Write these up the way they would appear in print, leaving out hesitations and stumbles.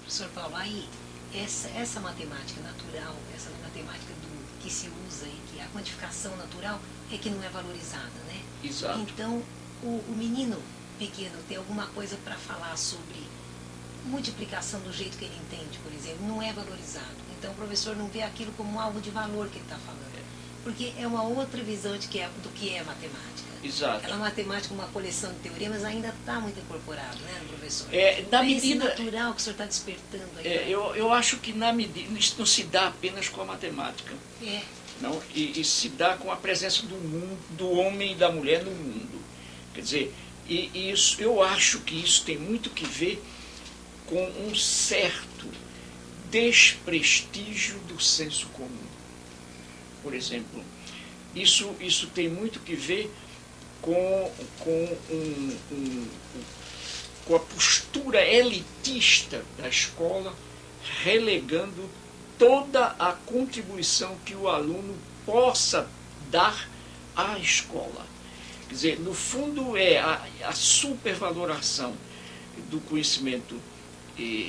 Professor Paulo, aí essa matemática natural, essa matemática que se usa aí, que a quantificação natural é que não é valorizada, né? Exato. Então, o menino pequeno tem alguma coisa para falar sobre multiplicação do jeito que ele entende, por exemplo, não é valorizado. Então, o professor não vê aquilo como algo de valor que ele está falando. Porque é uma outra visão do que é matemática. Exato. Ela é matemática, uma coleção de teoremas, ainda está muito incorporado, né, professor? Na Esse medida natural que o senhor está despertando aí. eu acho que na medida isso não se dá apenas com a matemática. Não, e se dá com a presença do mundo, do homem e da mulher no mundo. Quer dizer, e isso, eu acho que isso tem muito que ver com um certo desprestígio do senso comum. Por exemplo, isso tem muito que ver com a postura elitista da escola, relegando toda a contribuição que o aluno possa dar à escola. Quer dizer, no fundo é a supervaloração do conhecimento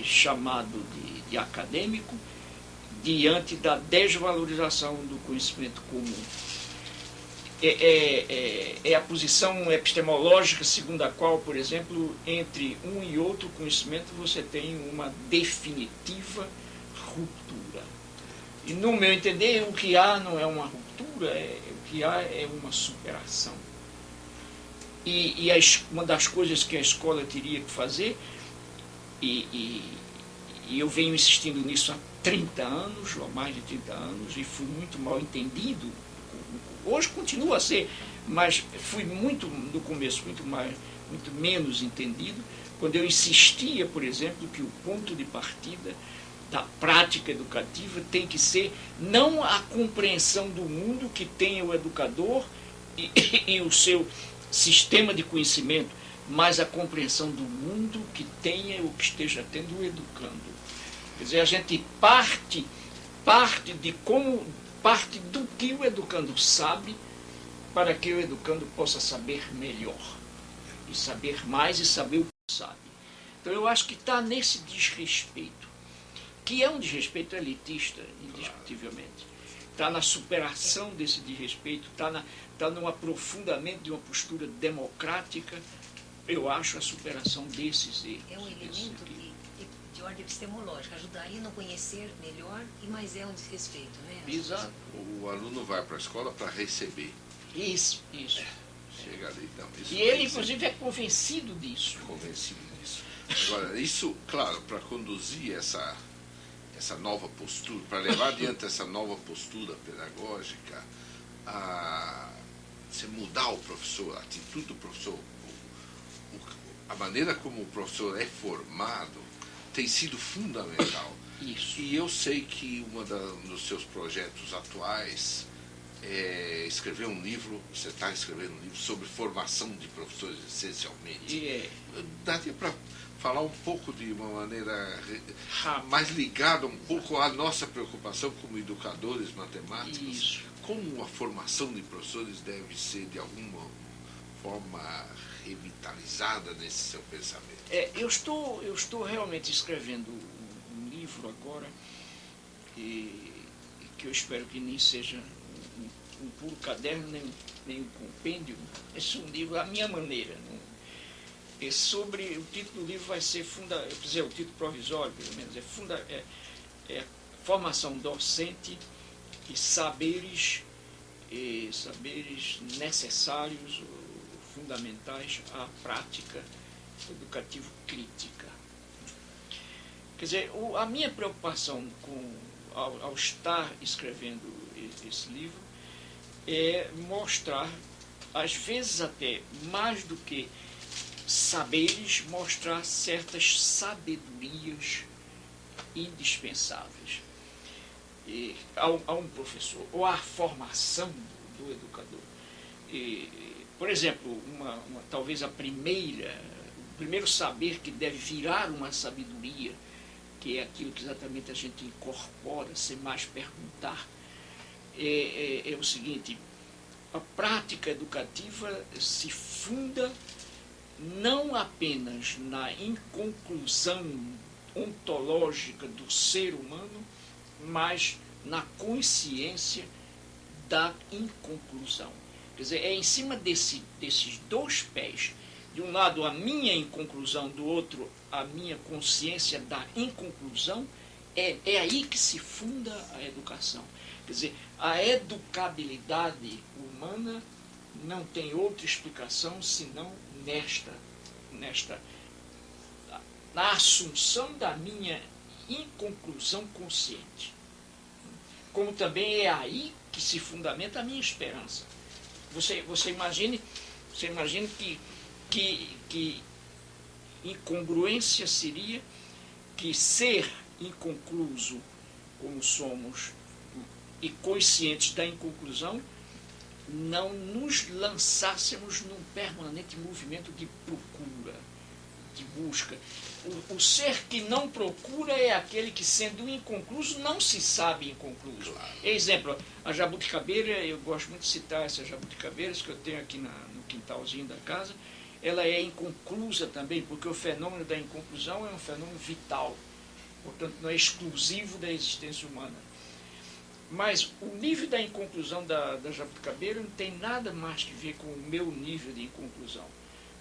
chamado de acadêmico diante da desvalorização do conhecimento comum. É a posição epistemológica segundo a qual, por exemplo, entre um e outro conhecimento você tem uma definitiva ruptura. E no meu entender, o que há não é uma ruptura, o que há é uma superação. E uma das coisas que a escola teria que fazer, e eu venho insistindo nisso há 30 anos, ou mais de 30 anos, e fui muito mal entendido. Hoje continua a ser, mas fui muito, no começo, muito menos entendido, quando eu insistia, por exemplo, que o ponto de partida da prática educativa tem que ser não a compreensão do mundo que tem o educador e o seu sistema de conhecimento, mas a compreensão do mundo que tenha o que esteja tendo o educando. Quer dizer, a gente parte do que o educando sabe para que o educando possa saber melhor, e saber mais e saber o que sabe. Então eu acho que está nesse desrespeito, que é um desrespeito elitista, indiscutivelmente. Está na superação desse desrespeito, está no aprofundamento de uma postura democrática, eu acho, a superação desses erros. É um elemento de ordem epistemológica, ajudaria a não conhecer melhor, mas é um desrespeito, né? Exato. O aluno vai para a escola para receber. Isso. Chega ali, então. E ele, inclusive, é convencido disso. Convencido disso. Agora, isso, claro, para conduzir essa nova postura, para levar adiante essa nova postura pedagógica, você mudar o professor, a atitude do professor, a maneira como o professor é formado, tem sido fundamental. Isso. E eu sei que um dos seus projetos atuais é escrever um livro, você está escrevendo um livro sobre formação de professores, essencialmente. Daria para falar um pouco de uma maneira mais ligada um pouco à nossa preocupação como educadores matemáticos? Isso. Como a formação de professores deve ser, de alguma forma, revitalizada nesse seu pensamento? Eu estou realmente escrevendo um livro agora, e que eu espero que nem seja um puro caderno, nem um compêndio. Esse é um livro à minha maneira. É sobre, o título do livro vai ser, o título provisório, pelo menos, é Formação Docente e Saberes necessários, fundamentais à prática educativa crítica. Quer dizer, a minha preocupação ao estar escrevendo esse livro é mostrar, às vezes até mais do que saberes, mostrar certas sabedorias indispensáveis a um professor, ou à formação do educador. Por exemplo, talvez o primeiro saber que deve virar uma sabedoria, que é aquilo que exatamente a gente incorpora, sem mais perguntar, é o seguinte: a prática educativa se funda não apenas na inconclusão ontológica do ser humano, mas na consciência da inconclusão. Quer dizer, é em cima desses dois pés, de um lado a minha inconclusão, do outro a minha consciência da inconclusão, é aí que se funda a educação. Quer dizer, a educabilidade humana não tem outra explicação senão na assunção da minha inconclusão consciente. Como também é aí que se fundamenta a minha esperança. Você imagine que incongruência seria que ser inconcluso como somos e conscientes da inconclusão, não nos lançássemos num permanente movimento de procura, de busca. O ser que não procura é aquele que, sendo inconcluso, não se sabe inconcluso. Claro. Exemplo, a jabuticabeira, eu gosto muito de citar essas jabuticabeiras que eu tenho aqui no quintalzinho da casa, ela é inconclusa também, porque o fenômeno da inconclusão é um fenômeno vital, portanto não é exclusivo da existência humana. Mas o nível da inconclusão da jabuticabeira não tem nada mais que ver com o meu nível de inconclusão.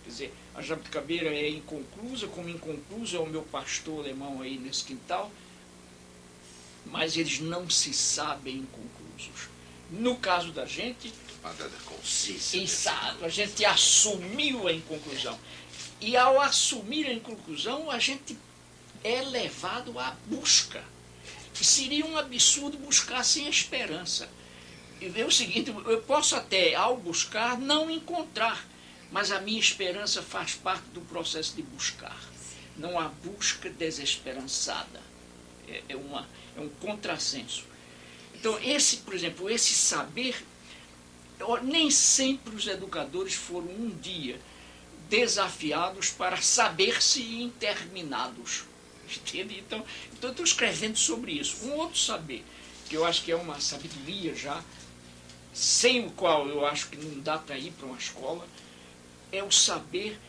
Quer dizer, a jabuticabeira é inconclusa, como inconcluso é o meu pastor alemão aí nesse quintal, mas eles não se sabem inconclusos. No caso da gente, da consciência. Exato, a gente assumiu a inconclusão. E ao assumir a inconclusão, a gente é levado à busca. E seria um absurdo buscar sem esperança. E é o seguinte, eu posso até, ao buscar, não encontrar, mas a minha esperança faz parte do processo de buscar. Não há busca desesperançada. É um contrassenso. Então, por exemplo, esse saber, nem sempre os educadores foram um dia desafiados para saber-se interminados. Entende? Então, eu estou escrevendo sobre isso. Um outro saber, que eu acho que é uma sabedoria já, sem o qual eu acho que não dá para ir para uma escola, é o saber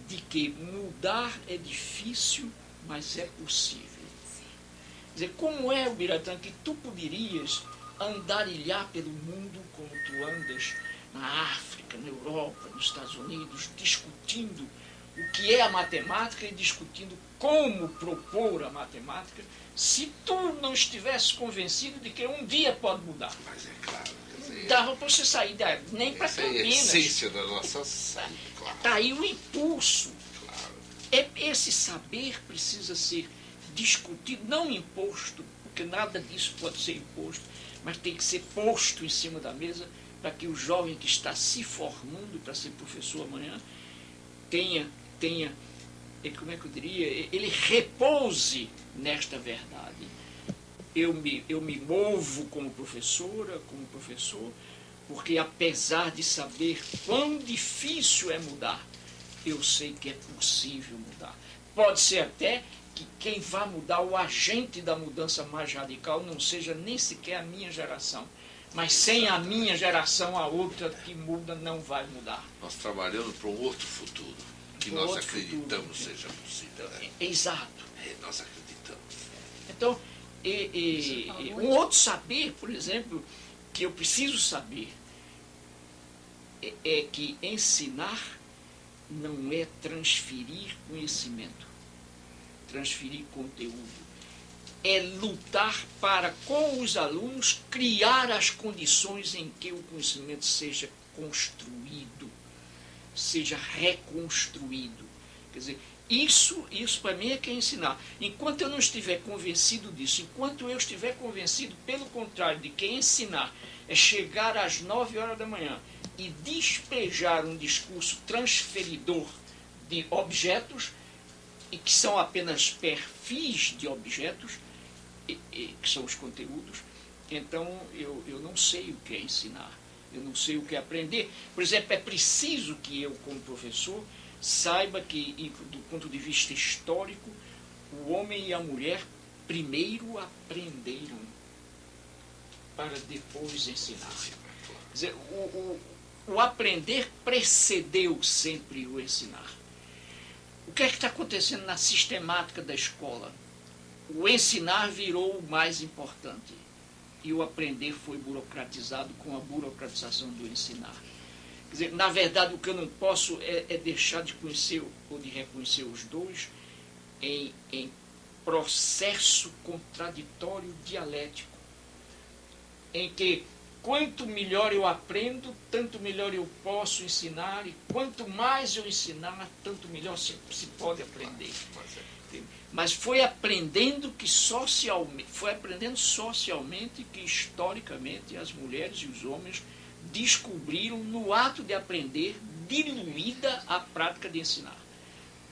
de que mudar é difícil, mas é possível. Quer dizer, como é, Biratã, que tu poderias andarilhar pelo mundo como tu andas na África, na Europa, nos Estados Unidos, discutindo o que é a matemática e discutindo como propor a matemática, se tu não estivesse convencido de que um dia pode mudar? Mas é claro. Dava para você sair nem para Campinas. É a essência da nossa saída, claro. Está aí o impulso. Claro. Esse saber precisa ser discutido, não imposto, porque nada disso pode ser imposto, mas tem que ser posto em cima da mesa para que o jovem que está se formando para ser professor amanhã tenha, como é que eu diria, ele repouse nesta verdade. Eu me movo como professora, como professor, porque apesar de saber quão difícil é mudar, eu sei que é possível mudar. Pode ser até que quem vai mudar, o agente da mudança mais radical, não seja nem sequer a minha geração. Mas sem a minha geração, a outra que muda não vai mudar. Nós trabalhamos para um outro futuro, que nós acreditamos seja possível. Né? Exato. Nós acreditamos. Então, um outro saber, por exemplo, que eu preciso saber, é que ensinar não é transferir conhecimento, transferir conteúdo. É lutar para, com os alunos, criar as condições em que o conhecimento seja construído, seja reconstruído. Quer dizer, isso para mim é que é ensinar. Enquanto eu não estiver convencido disso, enquanto eu estiver convencido, pelo contrário, de que ensinar é chegar às 9 horas da manhã e despejar um discurso transferidor de objetos, e que são apenas perfis de objetos, que são os conteúdos, então eu não sei o que é ensinar, eu não sei o que é aprender. Por exemplo, é preciso que eu, como professor, saiba que, do ponto de vista histórico, o homem e a mulher primeiro aprenderam para depois ensinar. Quer dizer, o aprender precedeu sempre o ensinar. O que é que está acontecendo na sistemática da escola? O ensinar virou o mais importante e o aprender foi burocratizado com a burocratização do ensinar. Quer dizer, na verdade, o que eu não posso é deixar de conhecer ou de reconhecer os dois em processo contraditório dialético, em que quanto melhor eu aprendo, tanto melhor eu posso ensinar, e quanto mais eu ensinar, tanto melhor se pode aprender. Mas foi aprendendo socialmente que historicamente as mulheres e os homens descobriram no ato de aprender diluída a prática de ensinar.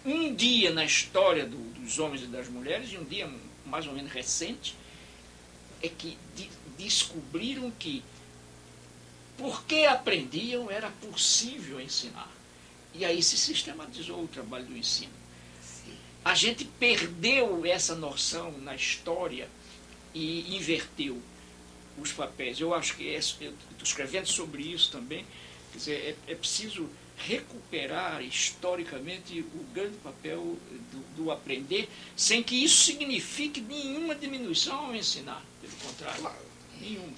Um dia na história dos homens e das mulheres, e um dia mais ou menos recente, é que descobriram que porque aprendiam era possível ensinar. E aí se sistematizou o trabalho do ensino. A gente perdeu essa noção na história e inverteu os papéis. Eu acho que eu estou escrevendo sobre isso também. Quer dizer, é preciso recuperar historicamente o grande papel do aprender, sem que isso signifique nenhuma diminuição ao ensinar. Pelo contrário, nenhuma.